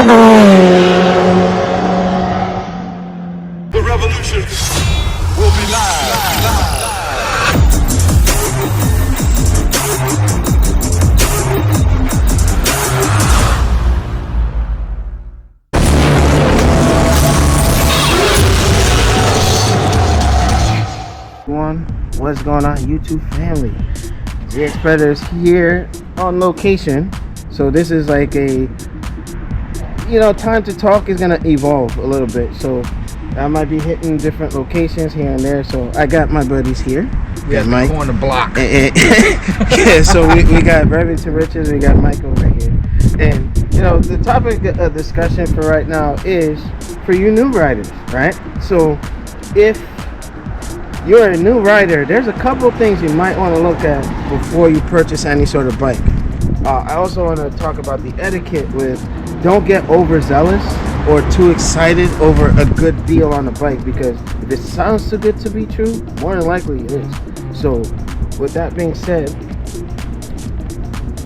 The revolution will be live. What's going on, YouTube family? ZX Predators here on location. So this is like a, time to talk is gonna evolve a little bit. So I might be hitting different locations here and there. So I got my buddies here. Yeah, Mike on the block. Yeah, so we got Remington Richards, we got Mike over here. And the topic of discussion for right now is for you new riders, right? So if you're a new rider, there's a couple things you might want to look at before you purchase any sort of bike. I also want to talk about the etiquette with don't get overzealous or too excited over a good deal on a bike, because if it sounds too good to be true, more than likely it is. So with that being said,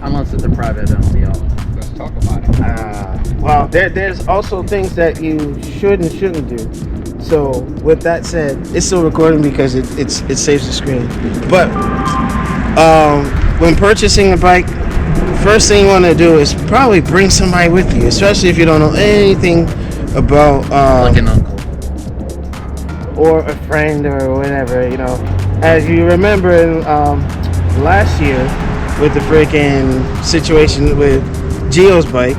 unless it's a private deal, Let's talk about it. well, there's also things that you should and shouldn't do. So with that said, it's still recording because it saves the screen. But when purchasing a bike, first thing you want to do is probably bring somebody with you, especially if you don't know anything about like an uncle or a friend or whatever. As you remember in last year with the freaking situation with Gio's bike,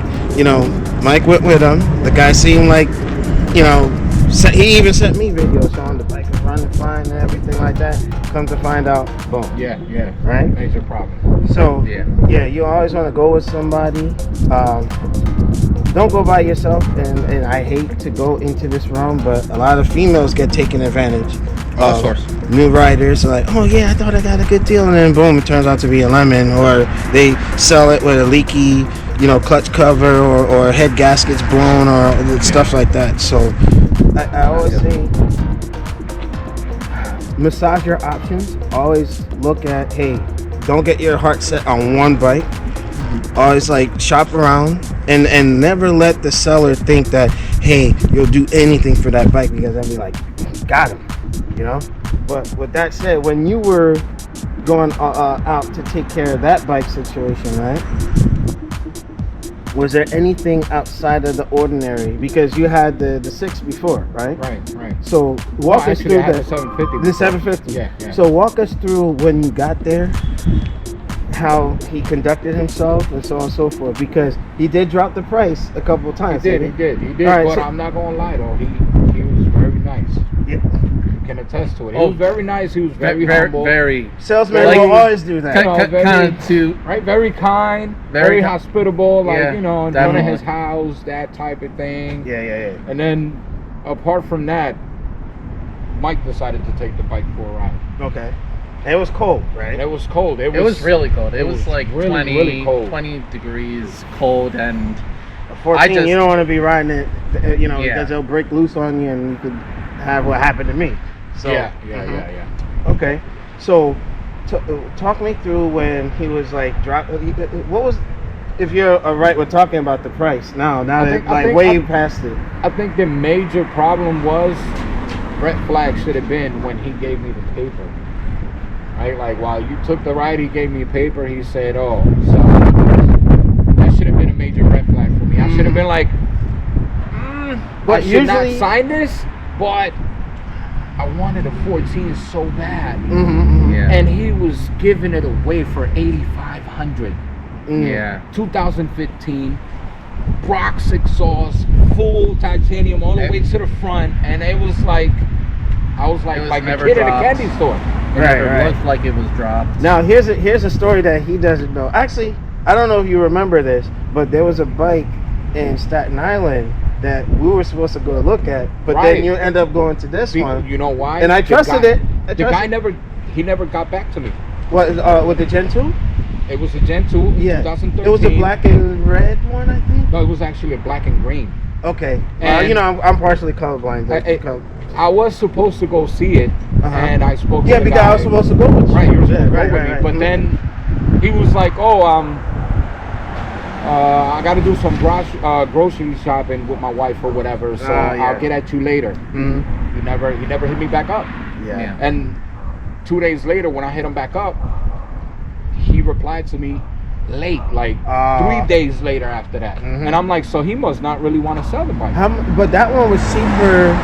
Mike went with him. The guy seemed like, he even sent me videos showing the bike was running fine and everything like that. Come to find out, boom. Yeah. Right? Major problem. So, yeah, you always want to go with somebody. Don't go by yourself. And I hate to go into this realm, but a lot of females get taken advantage Of course. New riders are like, oh yeah, I thought I got a good deal, and then boom, it turns out to be a lemon, or they sell it with a leaky, clutch cover, or head gaskets blown, or stuff like that. So I always say, massage your options. Always look at, hey, don't get your heart set on one bike. Always shop around and never let the seller think that, hey, you'll do anything for that bike, because I'll be like, got him, But with that said, when you were going out to take care of that bike situation, right? Was there anything outside of the ordinary? Because you had the 6 before, right? Right. So walk us through I had the 750. The 750. Yeah. So walk us through when you got there, how he conducted himself, and so on and so forth. Because he did drop the price a couple of times. He did. All right, but so, I'm not gonna lie though. He was very nice. Yeah. Can attest to it. He was very nice. He was very humble. very Salesmen Like- will always do that. kind of to Right, very kind, Very very hospitable, Yeah, in front of definitely. his house, that type of thing. Yeah. And then, apart from that, Mike decided to take the bike for a ride. Okay. And it was cold, right? And it was cold. it was really cold. It was like really, 20 really cold. 20 degrees cold, and 14, you don't want to be riding it, Yeah. because it'll break loose on you, and you could have what happened to me. So, Yeah. Okay. So, talk me through when he was what was, if you're all right with talking about the price now that way past it. I think the major problem was, red flag should have been when he gave me the paper. Right? While you took the ride, he gave me a paper. He said, oh, so that should have been a major red flag for me. I should have been like, But I should not usually- sign this, but I wanted a 14 so bad. yeah, And he was giving it away for $8,500. yeah. 2015, Brock's exhaust, full titanium all the way to the front, and it was I was like It was a never kid at a dropped. candy store. It Right, never right. looked like it was dropped. Now here's a story that he doesn't know. Actually, I don't know if you remember this, but there was a bike in Staten Island that we were supposed to go look at, but then Right. you end up going to this one. You know why? And I The trusted guy- it. The guy never got back to me. What with the Gen 2? It was a Gen 2, Yeah. 2013. It was a black and red one, I think. No, it was actually a black and green. Okay. And- I'm partially colorblind. I was supposed to go see it, and I spoke to Yeah, the because I was guy. supposed to go with you. Right, you were Yeah, supposed to right, go with right, me. right. But Mhm. then he was like, oh, I got to do some grocery shopping with my wife or whatever, so Yeah. I'll get at you later. Mhm. He never hit me back up. Yeah. And 2 days later, when I hit him back up, he replied to me late, like 3 days later after that. Mhm. And I'm like, so he must not really want to sell the bike. But that one was cheaper.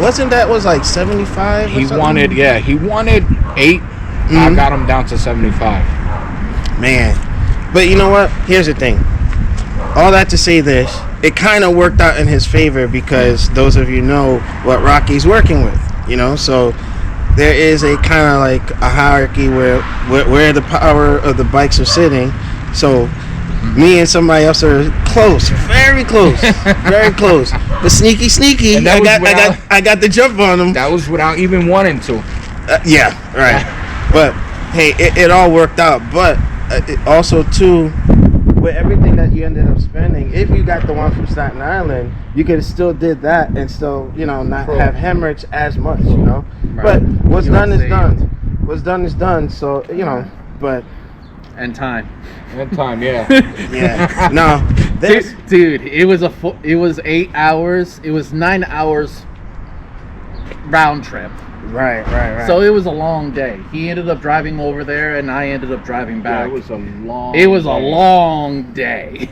Wasn't that was like 75? He wanted 8. I Mhm. got him down to 75. Man. But you know what? Here's the thing. All that to say this, it kind of worked out in his favor because those of you know what Rocky's working with, you know? So there is a kind of like a hierarchy where the power of the bikes are sitting. So me and somebody else are close, very close, very close. But sneaky. And that was I got the jump on him. That was without even wanting to. Yeah, right. But hey, it all worked out. But it also too, with everything that you ended up spending, if you got the one from Staten Island, you could have still did that and still, not True. have hemorrhage as much, But what's You done would is save. done. What's done is done. So but And time. That time, yeah. yeah, no, this Dude, it was it was 8 hours. It was 9 hours round trip. right. So it was a long day. He ended up driving over there, and I ended up driving Yeah, back. it was a long. It was a day. long day.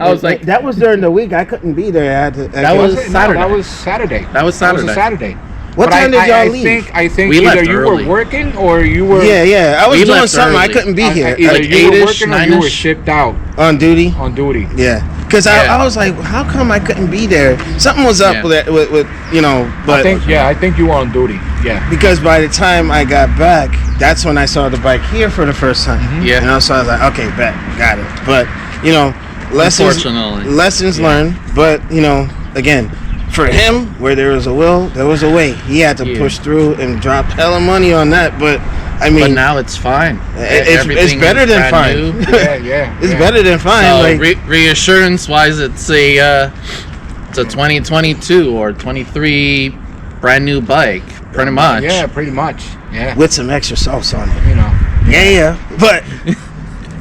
I was like, that was during the week. I couldn't be there. I had to. That was No, Saturday. that was Saturday. That was That was a Saturday. Saturday. What But time did y'all leave? I think We either left you early. were working or you were Yeah. I was We doing left something. I early. couldn't be here. Either Like you were 8-ish, working or you were 9-ish. shipped out On duty. on duty. Yeah, because Yeah. I was like, how come I couldn't be there? Something was up Yeah. with that, with but I think you were on duty. Yeah. because by the time I got back, that's when I saw the bike here for the first time. Yeah. So I was like, okay, bet, got it. But lessons Unfortunately. learned. But again, for him, where there was a will, there was a way. He had to Yeah. push through and drop hella money on that. But I mean, But now it's fine. it's Everything better is than brand fine. new. Yeah. it's yeah. better than fine. So like, reassurance wise, it's a 2022 or 23 brand new bike, pretty much. Yeah, pretty much. Yeah. with some extra sauce on it. Yeah. Yeah, but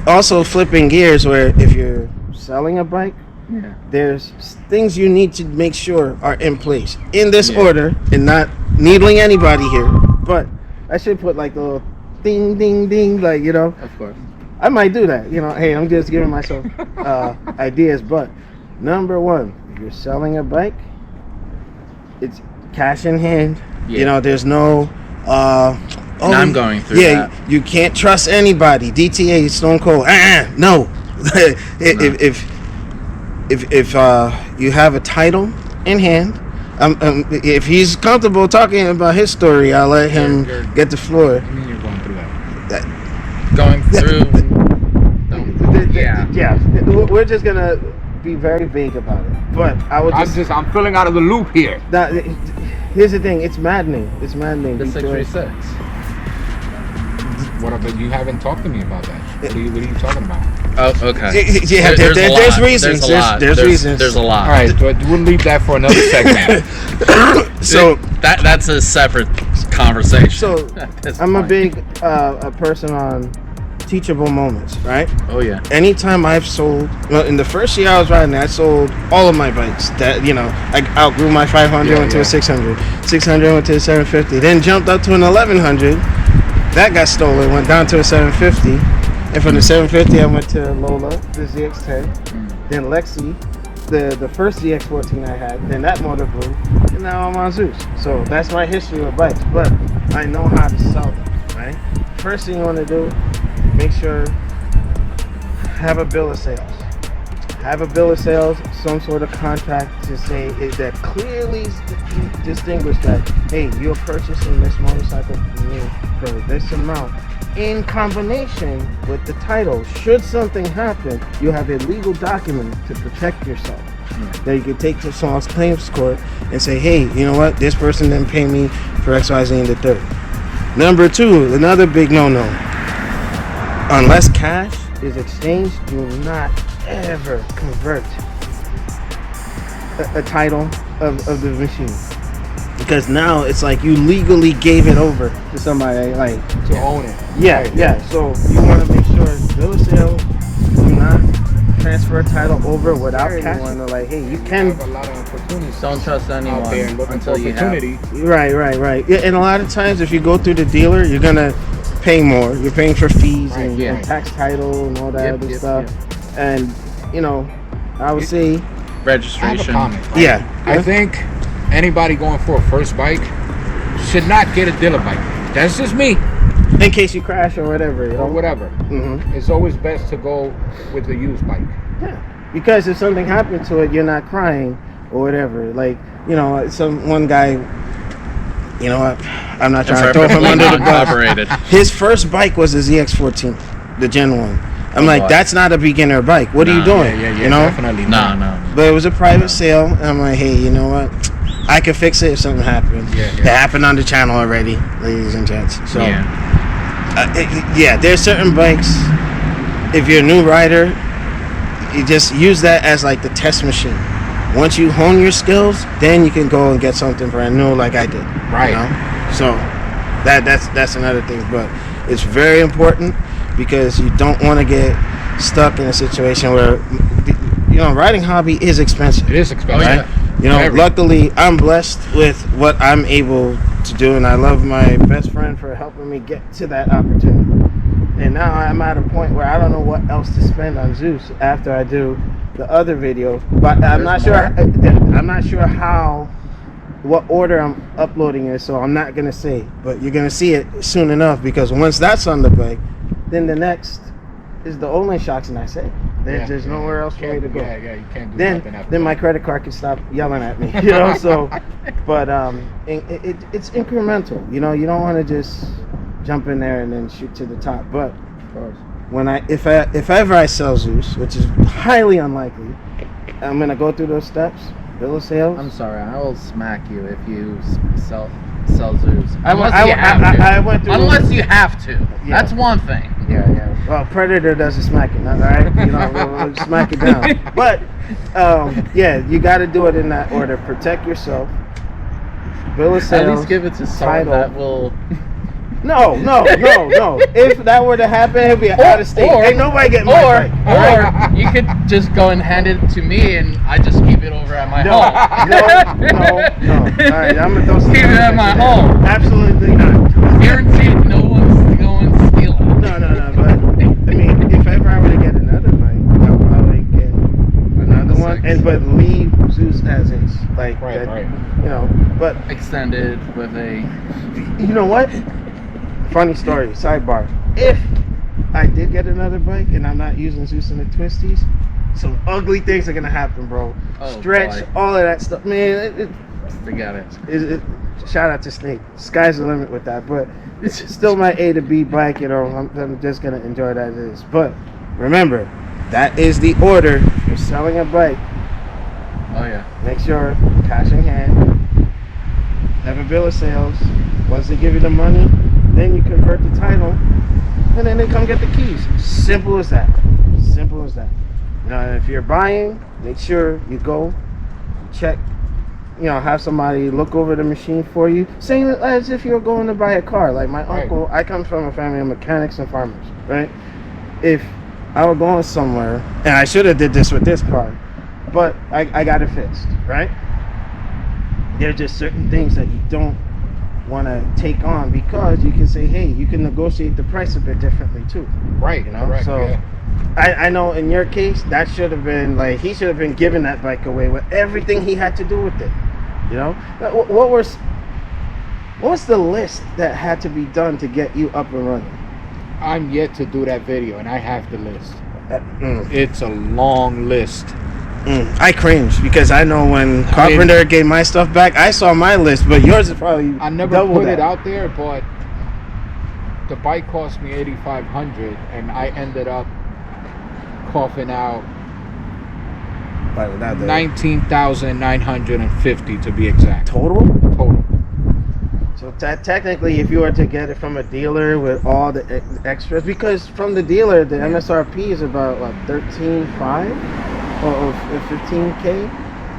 also flipping gears where if you're selling a bike, Yeah. there's things you need to make sure are in place in this Yeah. order and not needling anybody here. But I should put like a little ding, ding, ding, like, Of course. I might do that. Hey, I'm just giving myself ideas. But number one, if you're selling a bike, it's cash in hand. Yeah. There's no. And I'm going through that. You can't trust anybody. DTA, Stone Cold. No. If you have a title in hand, if he's comfortable talking about his story, I'll let him You're- get the floor. I mean, you're going through that. Going through. Yeah. We're just gonna be very vague about it. But I would just. I'm filling out of the loop here. Here's the thing. It's maddening. It's maddening. The because- 636. What about you? Haven't talked to me about that. What are you talking about? Oh, okay. Yeah, there's a lot. reasons. There's a lot. There's reasons. There's a lot. All right, but we'll leave that for another segment. So that's a separate conversation. So at this I'm a point. big a person on teachable moments, right? Oh yeah. Anytime I've sold, in the first year I was riding, I sold all of my bikes. That I outgrew my 500, Yeah, went to yeah. a 600, 600 went to a 750, then jumped up to an 1100. That got stolen, went down to a 750, and from the 750 I went to Lola, the ZX10, then Lexi, the first ZX14 I had, then that motor blew, and now I'm on Zeus. So that's my history with bikes, but I know how to sell them, right? First thing you want to do, make sure have a bill of sales. Have a bill of sales, some sort of contract to say that clearly distinguish that, hey, you're purchasing this motorcycle from me for this amount. In combination with the title, should something happen, you have a legal document to protect yourself. That you can take to someone's claims court and say, hey, you know what? This person didn't pay me for X, Y, Z, and the third. Number two, another big no-no. Unless cash is exchanged, do not ever convert a title of the machine. Because now it's like you legally gave it over to somebody. Like, To own it. yeah. So you want to make sure bill of sale, do not transfer a title over without Very anyone. Or like, hey, you You can. have a lot of opportunities. Don't trust anyone out there looking for until you have. opportunity. Right. Yeah, and a lot of times, if you go through the dealer, you're gonna pay more. You're paying for fees Right, and, yeah. and tax title and all that Yep, other yep, stuff. And you know, I would say, I have a Registration. comment. right? yeah. I think anybody going for a first bike should not get a dealer bike. That's just me, In case you crash or whatever, you know. or whatever. hmm It's always best to go with a used bike. Yeah, because if something happened to it, you're not crying or whatever. Like, you know, one guy. You know what? I'm not trying to throw him under the bus. Incorporated. His first bike was a ZX14, the Gen 1. I'm like, boy. that's not a beginner bike. What are you Nah, doing? Yeah, You know? definitely. No. But it was a private sale, and I'm like, hey, you know what? I can fix it if something happens. Yeah. It happened on the channel already, ladies and gents. So, Yeah. there's certain bikes. If you're a new rider, you just use that as like the test machine. Once you hone your skills, then you can go and get something brand new, like I did. Right. You know? So that's another thing. But it's very important because you don't want to get stuck in a situation where, you know, riding hobby is expensive. It is expensive. Oh, yeah. You know, Very. luckily I'm blessed with what I'm able to do, and I love my best friend for helping me get to that opportunity. And now I'm at a point where I don't know what else to spend on Zeus after I do the other video. But I'm not sure. I'm not sure what order I'm uploading it, so I'm not gonna say. But you're gonna see it soon enough, because once that's on the bike, then the next is the Olin shocks, and I say there's nowhere else for me to go. Yeah, you can't do nothing after Then my that. credit card can stop yelling at me, you know. So, but it's incremental. You know, you don't want to just jump in there and then shoot to the top. But Of course. when if ever I sell Zeus, which is highly unlikely, I'm gonna go through those steps, bill of sales. I'm sorry. I will smack you if you sell Zeus. I went through. Unless you have to. Yeah. That's one thing. Yeah. Well, Predator does the smacking, all right? You know, we'll smack it down. But, yeah, you got to do it in that order. Protect yourself. Bill of sales. At least give it to someone title. that will. No. If that were to happen, it'd be out of state. Ain't nobody getting my Or bike, all right? you could just go and hand it to me, and I just keep it over at my No. home. All right, I'm going to throw some Keep it at my home. Absolutely not. Guaranteed, no one's going to steal it. No. But, I mean, if ever I were to get another bike, I'll probably get another one. But leave Zeus as is. Like, Right. you know, but Extended with a. you know what? Funny story, sidebar. If I did get another bike and I'm not using Zeus and the Twisties, some ugly things are gonna happen, bro. Oh, Stretch, boy. all of that stuff. Man, Forget it. shout out to Snake. Sky's the limit with that. But it's still my A to B bike, you know. I'm just gonna enjoy that as is. But remember, that is the order. If you're selling a bike, Oh yeah. make sure cash in hand, have a bill of sales. Once they give you the money, then you convert the title, and then they come get the keys. Simple as that. Simple as that. You know, and if you're buying, make sure you go check. You know, have somebody look over the machine for you. Same as if you're going to buy a car. Like my Right. uncle, I come from a family of mechanics and farmers, right? If I were going somewhere, and I should have did this with this car, but I got it fixed, right? There are just certain things that you don't want to take on, because you can say, hey, you can negotiate the price a bit differently too. Right. You know, Correct. so yeah. I know in your case that should have been like, he should have been giving that bike away with everything he had to do with it. You know, what was the list that had to be done to get you up and running? I'm yet to do that video, and I have the list. Mm. It's a long list. I cringe because I know when Carpenter gave my stuff back, I saw my list, but yours is probably I never double put that. it out there, but the bike cost me $8,500, and I ended up coughing out Like, without the $19,950 to be exact. total. Total. So technically, if you were to get it from a dealer with all the extras, because from the dealer, the MSRP is about what, 13.5 or 15K,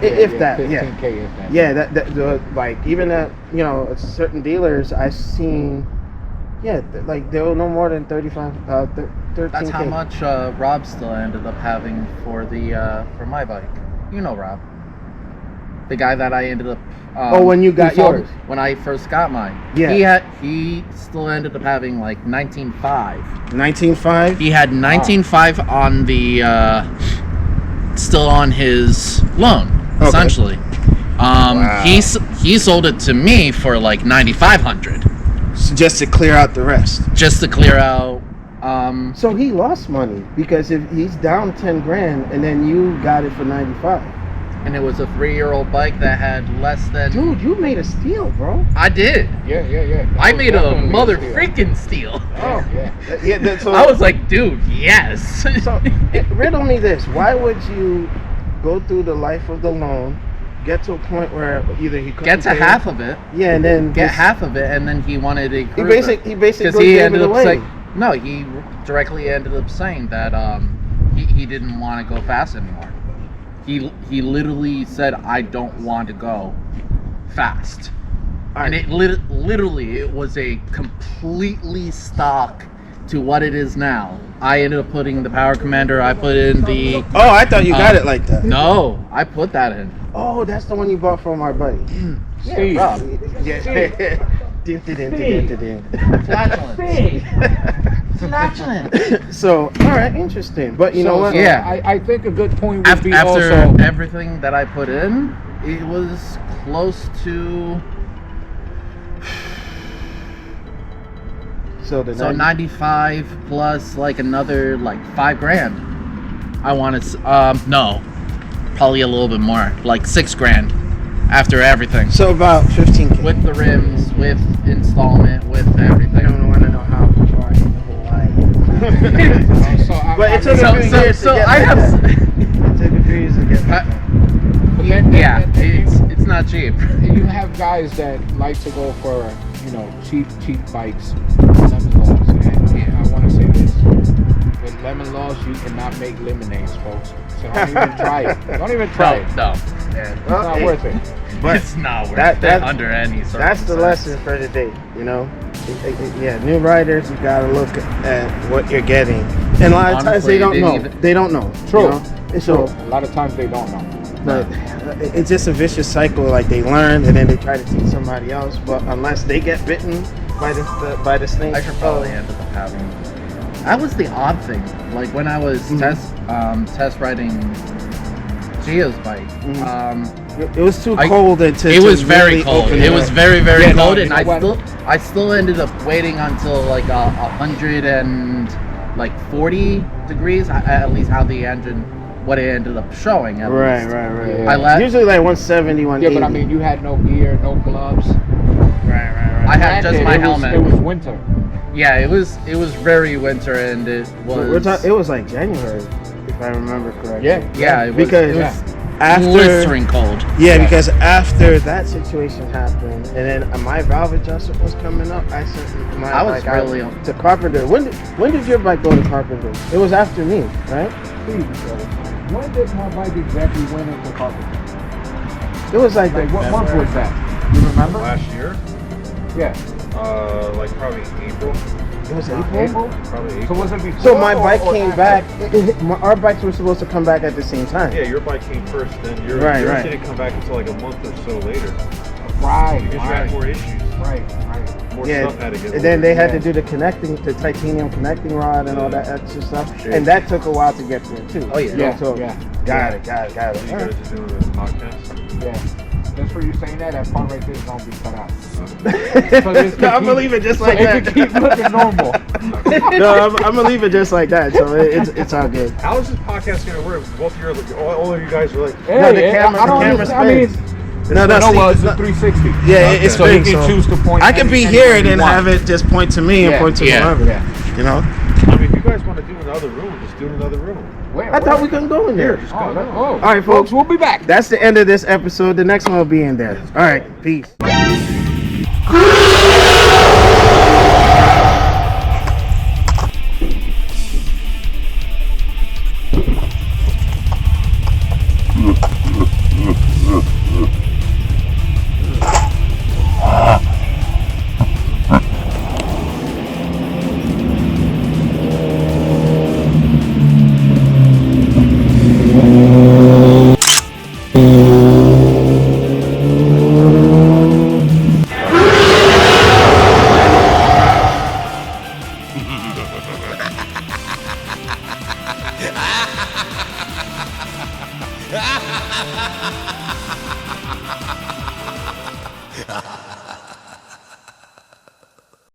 if that. 15K if that. Yeah, like even at, you know, certain dealers I've seen, like they were no more than 35, 13K. That's how much Rob still ended up having for my bike. You know Rob, the guy that I ended up. When you got yours. When I first got mine. Yeah. He still ended up having like 19.5. 19.5. He had 19.5 on the still on his loan, essentially. Wow. He sold it to me for like 9,500. Just to clear out the rest. Just to clear out. So he lost money because if he's down 10 grand and then you got it for 95. And it was a 3-year-old bike that had less than. Dude, you made a steal, bro. I did. Yeah. I made a Definitely mother steal. freaking steal. Yeah. Yeah. So, I was like, dude, yes. so riddle me this: why would you go through the life of the loan, get to a point where either he couldn't Get to pay half it, of it. yeah, and then Get just- half of it, and then he wanted a He cruiser. basically Because gave he it ended up away. saying no. He directly ended up saying that he didn't want to go fast anymore. He literally said, "I don't want to go fast," and it literally it was a completely stock to what it is now. I ended up putting the Power Commander. I put in the Oh, I thought you got it like that. no. I put that in. Oh, that's the one you bought from our buddy. Steve. Rob. Yeah. Flatulent. So, all right, interesting. But you know what? Yeah. I think a good point would After be also. everything that I put in, it was close to So the 95 plus like another like $5,000. I wanted no, probably a little bit more, like $6,000 after everything. So about 15K. With the rims, with installment, with I everything. don't want to know how far in the Hawaii. But it took a few years to So get I like have. that. It took a few years to get like that. Yeah, it's not cheap. You have guys that like to go for, cheap bikes, lemon laws. And I want to say this. With lemon laws, you cannot make lemonades, folks. So don't even try it. Don't even try it. No, It's not worth it. But it's not worth that- it under any circumstance. That's the lesson for today, Yeah, new riders, you gotta look at what you're getting. And a lot of times Honestly, they don't they know. even- They don't know. True. You know? And so, A lot of times they don't know. but it's just a vicious cycle. Like they learn and then they try to teach somebody else. But unless they get bitten by the snake, I should probably end up having. That was the odd thing. Like when I was test riding Gio's bike. it was too I- cold and to It was to very really cold. open It was up. very very Yeah, no, cold, you and know what? I still ended up waiting until like 140 degrees. At least how the engine, what it ended up showing. At Right. least. Yeah. Usually like 170, 180. Yeah, but I mean, you had no gear, no gloves. right. I had just Granted, my it was- helmet. It was winter. Yeah, it was very winter, and it was. It was like January, if I remember correctly. Yeah, it was, because it was after blistering cold. Yeah, because after that situation happened, and then my valve adjustment was coming up, I sent my I was bike out really- to Carpenter. When did your bike go to Carpenter? It was after me, right? Please, brother. When did my bike exactly went into carpenter? It was like Like, what month was that? You remember? Last year, Yeah. like probably April. It was April. April? Probably So April. was it before? So my bike or came after? back. Our bikes were supposed to come back at the same time. Yeah, your bike came first, then yours Right. didn't come back until like a month or so later. Right. Because you had more issues. Right. More Yeah, stuff had to get and then they had Yeah. to do the titanium connecting rod and all that extra stuff, Shit. and that took a while to get there too. Oh, yeah. You know, Yeah, so yeah. got it. You All right. guys are doing a podcast. Yeah. Just for you saying that part right there is gonna be cut out. No, I'm gonna leave it just like so that. it can keep looking normal. No, I'm gonna leave it just like that. So it's all good. How is this podcast gonna work? Both of all of you guys are like, Hey, No, the camera- I don't the camera understand. I mean, spins. No, no, see, well, it's it's a not- 360. Yeah, it's So you big, can so choose to point. I can be anywhere here and you then want. have it just point to me and Yeah, point to yeah, whoever. yeah. You know, I mean, if you guys want to do another room, just do another room. Where, I thought we couldn't go in there. Just Oh, go let's down. go. All right, folks. We'll be back. That's the end of this episode. The next one will be in there. All right, peace.